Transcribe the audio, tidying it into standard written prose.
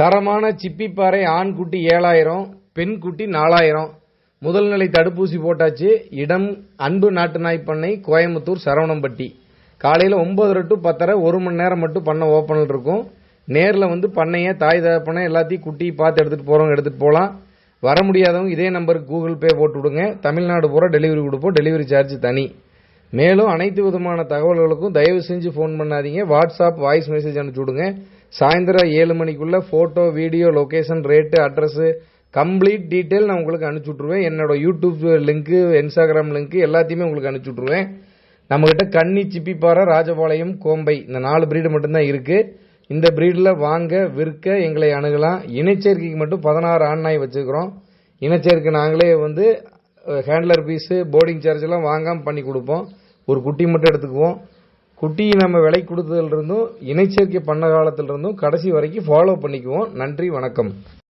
தரமான சிப்பிப்பாறை ஆண் குட்டி 7000, பெண் குட்டி 4000. முதல் நிலை தடுப்பூசி போட்டாச்சு. இடம் அன்பு நாட்டு நாய் பண்ணை, கோயம்புத்தூர் சரவணம்பட்டி. காலையில் 9:30 to 10:30 1 மணி நேரம் மட்டும் பண்ணை ஓப்பனில் இருக்கும். நேரில் வந்து பண்ணையை தாய் தகப்பனை எல்லாத்தையும் குட்டி பார்த்து எடுத்துகிட்டு போகிறவங்க எடுத்துகிட்டு போகலாம். வர முடியாதவங்க இதே நம்பருக்கு கூகுள் பே போட்டு விடுங்க. தமிழ்நாடு பூரா டெலிவரி கொடுப்போம். டெலிவரி சார்ஜ் தனி. மேலும் அனைத்து விதமான தகவல்களுக்கும் தயவு செஞ்சு ஃபோன் பண்ணாதீங்க. வாட்ஸ்அப் வாய்ஸ் மெசேஜ் அனுப்பிச்சு விடுங்க. சாயந்தரம் 7 மணிக்குள்ள photo, video, location, rate, address, complete detail நான் உங்களுக்கு அனுப்பிச்சு விட்ருவேன். என்னோட யூடியூப் லிங்க்கு, இன்ஸ்டாகிராம் லிங்க் எல்லாத்தையுமே உங்களுக்கு அனுப்பிச்சு விட்ருவேன். நம்மகிட்ட கன்னி, சிப்பிப்பாறை, ராஜபாளையம், கோம்பை இந்த 4 பிரீடு மட்டும்தான் இருக்கு. இந்த பிரீடில் வாங்க விற்க எங்களை அணுகலாம். இனச்சேர்க்கைக்கு மட்டும் 16 ஆண் நாய் வச்சிருக்கிறோம். இனச்சேர்க்கை நாங்களே வந்து ஹேண்ட்லர் பீஸு, போர்டிங் சார்ஜ் எல்லாம் வாங்காமல் பண்ணி கொடுப்போம். ஒரு குட்டி மட்டும் எடுத்துக்குவோம். குட்டி நம்ம விலை கொடுத்ததுல இருந்தும் இணைச்சேர்க்கை பண்ண காலத்துல இருந்தும் கடைசி வரைக்கும் ஃபாலோ பண்ணிக்குவோம். நன்றி, வணக்கம்.